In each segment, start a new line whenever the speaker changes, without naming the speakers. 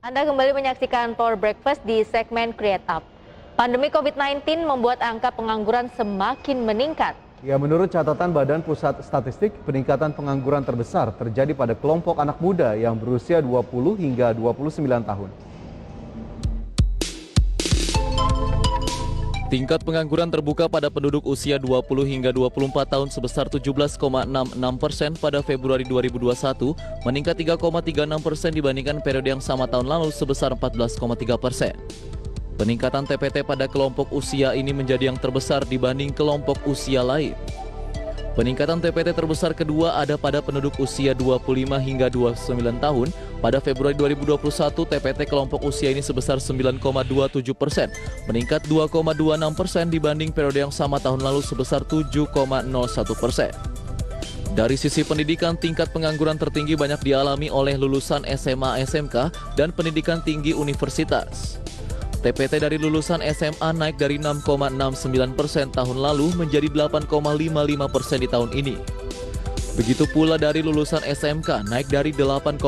Anda kembali menyaksikan Power Breakfast di segmen Create Up. Pandemi COVID-19 membuat angka pengangguran semakin meningkat.
Ya, menurut catatan Badan Pusat Statistik, peningkatan pengangguran terbesar terjadi pada kelompok anak muda yang berusia 20 hingga 29 tahun.
Tingkat pengangguran terbuka pada penduduk usia 20 hingga 24 tahun sebesar 17,66% pada Februari 2021, meningkat 3,36% dibandingkan periode yang sama tahun lalu sebesar 14,3%. Peningkatan TPT pada kelompok usia ini menjadi yang terbesar dibanding kelompok usia lain. Peningkatan TPT terbesar kedua ada pada penduduk usia 25 hingga 29 tahun. Pada Februari 2021, TPT kelompok usia ini sebesar 9,27%, meningkat 2,26% dibanding periode yang sama tahun lalu sebesar 7,01%. Dari sisi pendidikan, tingkat pengangguran tertinggi banyak dialami oleh lulusan SMA, SMK, dan pendidikan tinggi universitas. TPT dari lulusan SMA naik dari 6,69% tahun lalu menjadi 8,55% di tahun ini. Begitu pula dari lulusan SMK naik dari 8,42%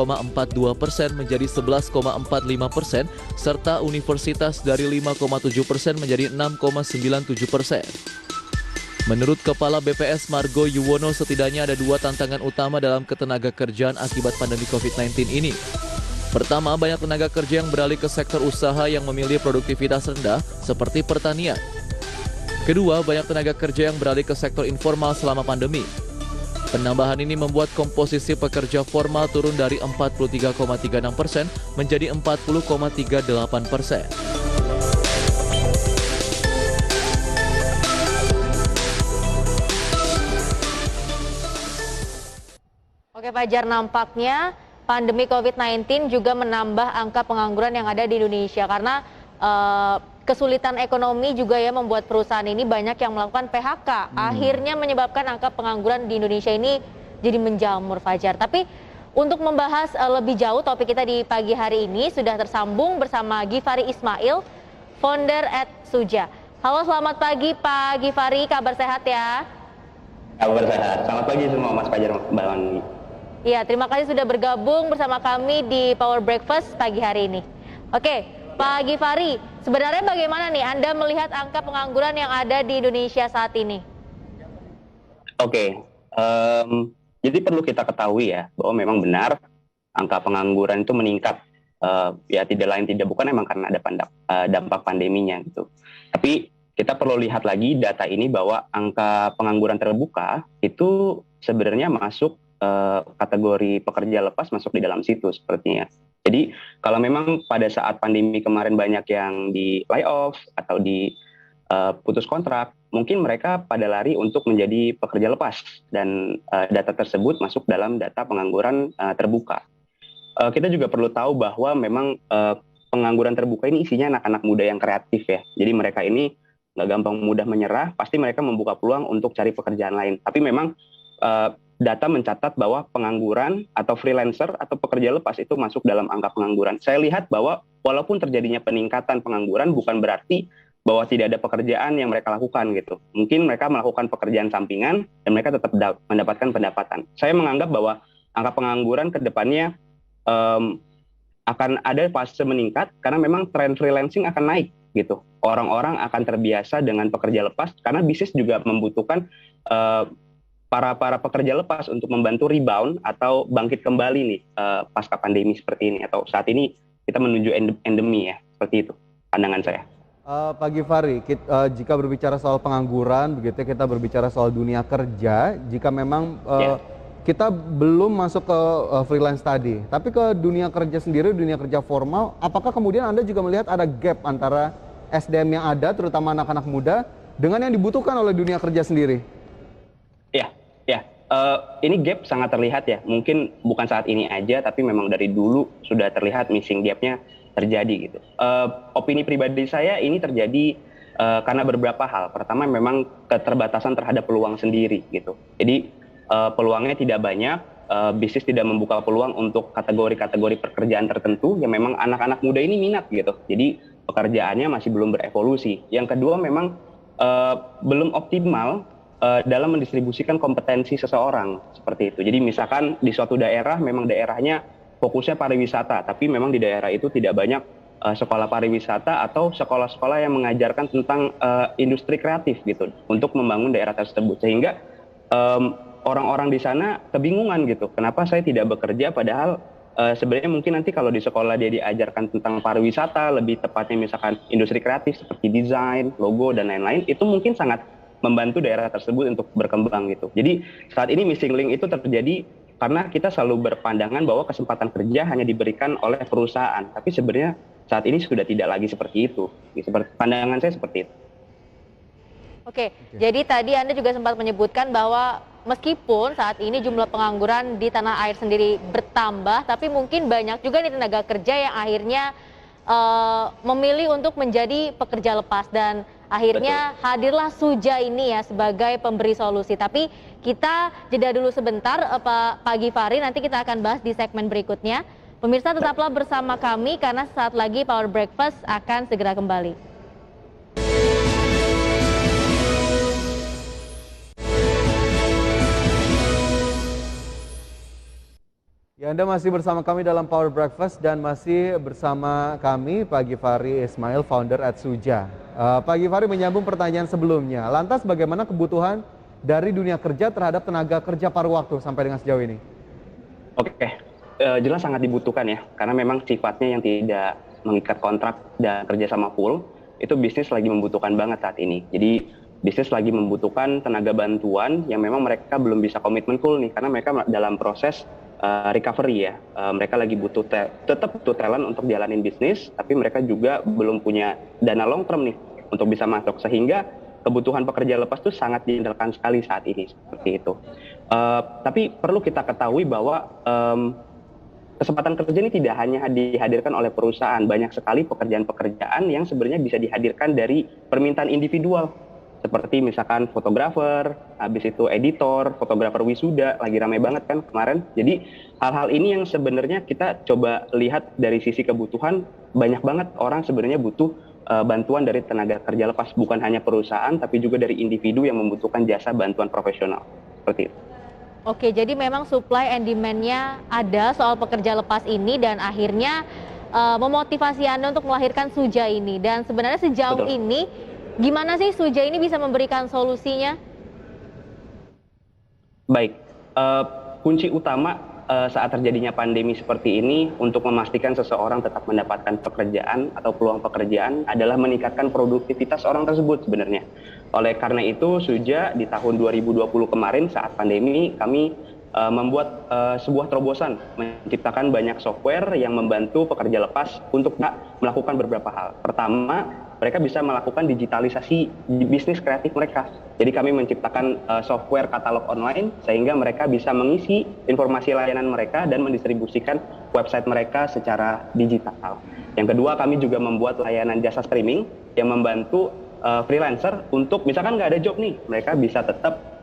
menjadi 11,45%, serta universitas dari 5,7% menjadi 6,97%. Menurut Kepala BPS Margo Yuwono, setidaknya ada dua tantangan utama dalam ketenaga kerjaan akibat pandemi COVID-19 ini. Pertama, banyak tenaga kerja yang beralih ke sektor usaha yang memiliki produktivitas rendah seperti pertanian. Kedua, banyak tenaga kerja yang beralih ke sektor informal selama pandemi. Penambahan ini membuat komposisi pekerja formal turun dari 43,36% menjadi 40,38%.
Oke Fajar, nampaknya pandemi COVID-19 juga menambah angka pengangguran yang ada di Indonesia karena kesulitan ekonomi juga ya membuat perusahaan ini banyak yang melakukan PHK. Akhirnya menyebabkan angka pengangguran di Indonesia ini jadi menjamur, Fajar. Tapi untuk membahas lebih jauh topik kita di pagi hari ini sudah tersambung bersama Gifari Ismail, founder @Suja. Halo, selamat pagi Pak Gifari, kabar sehat ya?
Kabar sehat. Selamat pagi semua Mas Fajar, Mbak Wandi.
Iya, terima kasih sudah bergabung bersama kami di Power Breakfast pagi hari ini. Oke, Pak Gifari, sebenarnya bagaimana nih Anda melihat angka pengangguran yang ada di Indonesia saat ini?
Oke, jadi perlu kita ketahui ya bahwa memang benar angka pengangguran itu meningkat. Ya tidak lain tidak bukan emang karena ada dampak pandeminya gitu. Tapi kita perlu lihat lagi data ini bahwa angka pengangguran terbuka itu sebenarnya masuk kategori pekerja lepas, masuk di dalam situ sepertinya. Jadi kalau memang pada saat pandemi kemarin banyak yang di layoff atau di putus kontrak, mungkin mereka pada lari untuk menjadi pekerja lepas dan data tersebut masuk dalam data pengangguran terbuka. Kita juga perlu tahu bahwa memang pengangguran terbuka ini isinya anak-anak muda yang kreatif ya. Jadi mereka ini nggak gampang mudah menyerah, pasti mereka membuka peluang untuk cari pekerjaan lain. Tapi memang data mencatat bahwa pengangguran atau freelancer atau pekerja lepas itu masuk dalam angka pengangguran. Saya lihat bahwa walaupun terjadinya peningkatan pengangguran bukan berarti bahwa tidak ada pekerjaan yang mereka lakukan gitu. Mungkin mereka melakukan pekerjaan sampingan dan mereka tetap mendapatkan pendapatan. Saya menganggap bahwa angka pengangguran ke depannya akan ada fase meningkat karena memang tren freelancing akan naik gitu. Orang-orang akan terbiasa dengan pekerja lepas karena bisnis juga membutuhkan para pekerja lepas untuk membantu rebound atau bangkit kembali nih pasca pandemi seperti ini atau saat ini kita menuju endemi ya, seperti itu pandangan saya.
Pak Gifari, jika berbicara soal pengangguran, begitu kita berbicara soal dunia kerja, jika memang kita belum masuk ke freelance tadi, tapi ke dunia kerja sendiri, dunia kerja formal, apakah kemudian Anda juga melihat ada gap antara SDM yang ada, terutama anak-anak muda, dengan yang dibutuhkan oleh dunia kerja sendiri?
Ya, ini gap sangat terlihat ya. Mungkin bukan saat ini aja, tapi memang dari dulu sudah terlihat missing gap-nya terjadi gitu. Opini pribadi saya ini terjadi karena beberapa hal. Pertama, memang keterbatasan terhadap peluang sendiri gitu. Jadi peluangnya tidak banyak, bisnis tidak membuka peluang untuk kategori-kategori pekerjaan tertentu yang memang anak-anak muda ini minat gitu. Jadi pekerjaannya masih belum berevolusi. Yang kedua, memang belum optimal dalam mendistribusikan kompetensi seseorang seperti itu. Jadi misalkan di suatu daerah memang daerahnya fokusnya pariwisata, tapi memang di daerah itu tidak banyak sekolah pariwisata atau sekolah-sekolah yang mengajarkan tentang industri kreatif gitu untuk membangun daerah tersebut, sehingga orang-orang di sana kebingungan gitu, kenapa saya tidak bekerja, padahal sebenarnya mungkin nanti kalau di sekolah dia diajarkan tentang pariwisata, lebih tepatnya misalkan industri kreatif seperti desain, logo dan lain-lain, itu mungkin sangat membantu daerah tersebut untuk berkembang gitu. Jadi saat ini missing link itu terjadi karena kita selalu berpandangan bahwa kesempatan kerja hanya diberikan oleh perusahaan, tapi sebenarnya saat ini sudah tidak lagi seperti itu. Seperti pandangan saya seperti itu.
Oke, jadi tadi Anda juga sempat menyebutkan bahwa meskipun saat ini jumlah pengangguran di tanah air sendiri bertambah, tapi mungkin banyak juga nih tenaga kerja yang akhirnya memilih untuk menjadi pekerja lepas, dan akhirnya hadirlah Suja ini ya sebagai pemberi solusi. Tapi kita jeda dulu sebentar, Pak Givari, nanti kita akan bahas di segmen berikutnya. Pemirsa tetaplah bersama kami karena saat lagi Power Breakfast akan segera kembali.
Ya, Anda masih bersama kami dalam Power Breakfast dan masih bersama kami Pak Givari Ismail, founder at Suja. Pak Givari, menyambung pertanyaan sebelumnya, lantas bagaimana kebutuhan dari dunia kerja terhadap tenaga kerja paruh waktu sampai dengan sejauh ini?
Oke, jelas sangat dibutuhkan ya, karena memang sifatnya yang tidak mengikat kontrak dan kerjasama full, itu bisnis lagi membutuhkan banget saat ini. Jadi bisnis lagi membutuhkan tenaga bantuan yang memang mereka belum bisa komitmen full nih, karena mereka dalam proses recovery ya. Mereka lagi butuh tetap butuh talent untuk jalanin bisnis, tapi mereka juga belum punya dana long term nih untuk bisa masuk, sehingga kebutuhan pekerja lepas itu sangat diandalkan sekali saat ini, seperti itu. Tapi perlu kita ketahui bahwa kesempatan kerja ini tidak hanya dihadirkan oleh perusahaan, banyak sekali pekerjaan-pekerjaan yang sebenarnya bisa dihadirkan dari permintaan individual. Seperti misalkan fotografer, habis itu editor, fotografer wisuda, lagi ramai banget kan kemarin. Jadi hal-hal ini yang sebenarnya kita coba lihat dari sisi kebutuhan, banyak banget orang sebenarnya butuh bantuan dari tenaga kerja lepas, bukan hanya perusahaan tapi juga dari individu yang membutuhkan jasa bantuan profesional. Seperti itu.
Oke, jadi memang supply and demand-nya ada soal pekerja lepas ini, dan akhirnya memotivasi Anda untuk melahirkan Suja ini. Dan sebenarnya sejauh ini gimana sih Suja ini bisa memberikan solusinya?
Baik, kunci utama saat terjadinya pandemi seperti ini untuk memastikan seseorang tetap mendapatkan pekerjaan atau peluang pekerjaan adalah meningkatkan produktivitas orang tersebut sebenarnya. Oleh karena itu, Suja di tahun 2020 kemarin saat pandemi kami membuat sebuah terobosan, menciptakan banyak software yang membantu pekerja lepas untuk melakukan beberapa hal. Pertama, mereka bisa melakukan digitalisasi bisnis kreatif mereka. Jadi kami menciptakan software katalog online sehingga mereka bisa mengisi informasi layanan mereka dan mendistribusikan website mereka secara digital. Yang kedua, kami juga membuat layanan jasa streaming yang membantu freelancer untuk misalkan nggak ada job nih, mereka bisa tetap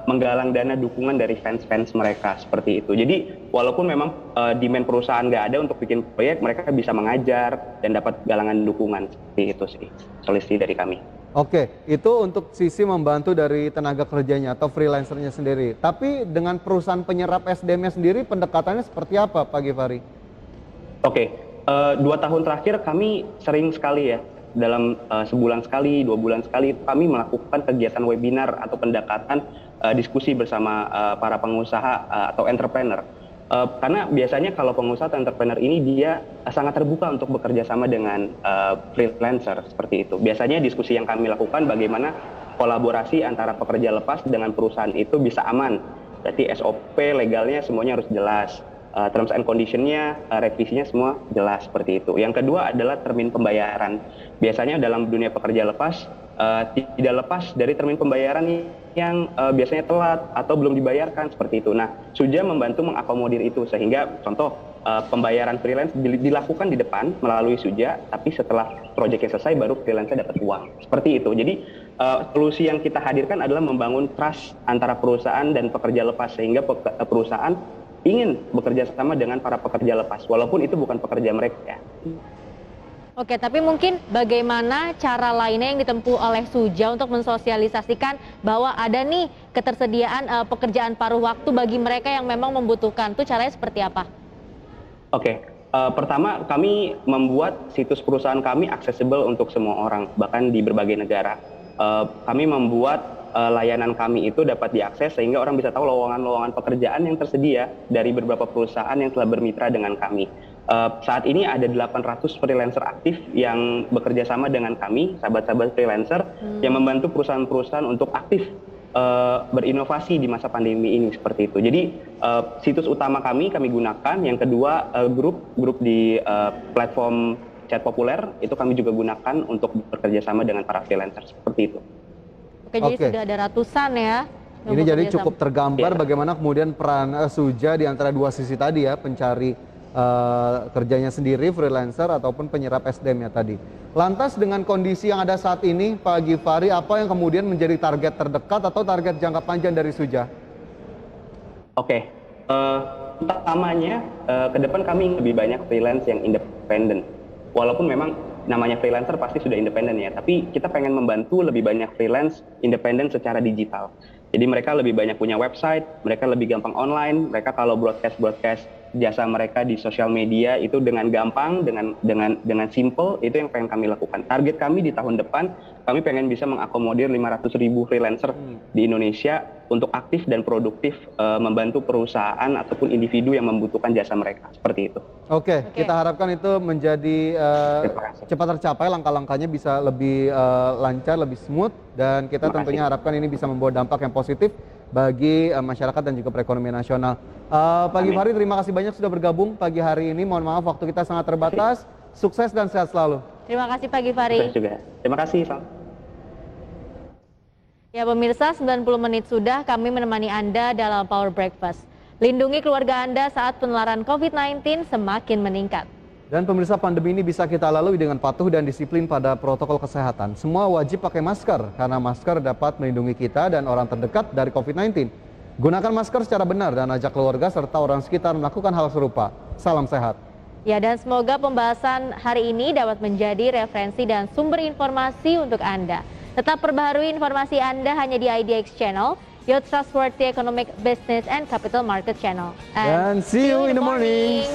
menggalang dana dukungan dari fans-fans mereka, seperti itu. Jadi walaupun memang demand perusahaan nggak ada untuk bikin proyek, mereka bisa mengajar dan dapat galangan dukungan, seperti itu sih solusi dari kami.
Oke, itu untuk sisi membantu dari tenaga kerjanya atau freelancernya sendiri. Tapi dengan perusahaan penyerap SDM-nya sendiri, pendekatannya seperti apa Pak Givari?
Oke, 2 tahun terakhir kami sering sekali ya, dalam sebulan sekali, 2 bulan sekali, kami melakukan kegiatan webinar atau pendekatan diskusi bersama para pengusaha atau entrepreneur. Karena biasanya kalau pengusaha atau entrepreneur ini dia sangat terbuka untuk bekerja sama dengan freelancer, seperti itu. Biasanya diskusi yang kami lakukan bagaimana kolaborasi antara pekerja lepas dengan perusahaan itu bisa aman. Berarti SOP legalnya semuanya harus jelas. Terms and condition-nya, revisinya semua jelas, seperti itu. Yang kedua adalah termin pembayaran. Biasanya dalam dunia pekerja lepas, tidak lepas dari termin pembayaran yang biasanya telat atau belum dibayarkan, seperti itu. Nah, Suja membantu mengakomodir itu, sehingga contoh pembayaran freelance dilakukan di depan melalui Suja, tapi setelah proyeknya selesai baru freelance dapat uang. Seperti itu. Jadi solusi yang kita hadirkan adalah membangun trust antara perusahaan dan pekerja lepas, sehingga perusahaan ingin bekerja sama dengan para pekerja lepas, walaupun itu bukan pekerja mereka.
Oke, tapi mungkin bagaimana cara lainnya yang ditempuh oleh Suja untuk mensosialisasikan bahwa ada nih ketersediaan pekerjaan paruh waktu bagi mereka yang memang membutuhkan, itu caranya seperti apa?
Oke, pertama kami membuat situs perusahaan kami accessible untuk semua orang, bahkan di berbagai negara. Kami membuat layanan kami itu dapat diakses sehingga orang bisa tahu lowongan-lowongan pekerjaan yang tersedia dari beberapa perusahaan yang telah bermitra dengan kami. Saat ini ada 800 freelancer aktif yang bekerja sama dengan kami, sahabat-sahabat freelancer, yang membantu perusahaan-perusahaan untuk aktif berinovasi di masa pandemi ini seperti itu. Jadi situs utama kami gunakan. Yang kedua grup di platform chat populer itu kami juga gunakan untuk bekerja sama dengan para freelancer seperti itu.
Oke, jadi sudah ada ratusan ya. yang
Ini jadi
bekerja
cukup
sama.
tergambar bagaimana kemudian peran Suja di antara dua sisi tadi ya, pencari kerjanya sendiri, freelancer ataupun penyerap SDM-nya tadi. Lantas dengan kondisi yang ada saat ini, Pak Gifari, apa yang kemudian menjadi target terdekat atau target jangka panjang dari Suja?
Oke, utamanya ke depan kami lebih banyak freelance yang independen. Walaupun memang namanya freelancer pasti sudah independen ya, tapi kita pengen membantu lebih banyak freelance independen secara digital. Jadi mereka lebih banyak punya website, mereka lebih gampang online, mereka kalau broadcast jasa mereka di sosial media itu dengan gampang, dengan simple, itu yang pengen kami lakukan. Target kami di tahun depan, kami pengen bisa mengakomodir 500.000 freelancer di Indonesia untuk aktif dan produktif membantu perusahaan ataupun individu yang membutuhkan jasa mereka, seperti itu.
Oke, kita harapkan itu menjadi cepat tercapai, langkah-langkahnya bisa lebih lancar, lebih smooth, dan kita tentunya harapkan ini bisa membawa dampak yang positif bagi masyarakat dan juga perekonomian nasional. Pak Gifari, terima kasih banyak sudah bergabung pagi hari ini. Mohon maaf waktu kita sangat terbatas. Sukses dan sehat selalu.
Terima kasih Pak Gifari.
Sukses juga. Terima kasih, Sal.
Ya pemirsa, 90 menit sudah kami menemani Anda dalam Power Breakfast. Lindungi keluarga Anda saat penularan COVID-19 semakin meningkat.
Dan pemirsa, pandemi ini bisa kita lalui dengan patuh dan disiplin pada protokol kesehatan. Semua wajib pakai masker, karena masker dapat melindungi kita dan orang terdekat dari COVID-19. Gunakan masker secara benar dan ajak keluarga serta orang sekitar melakukan hal serupa. Salam sehat.
Ya, dan semoga pembahasan hari ini dapat menjadi referensi dan sumber informasi untuk Anda. Tetap perbaharui informasi Anda hanya di IDX Channel, your trustworthy economic, business, and capital market channel.
And see you in the morning.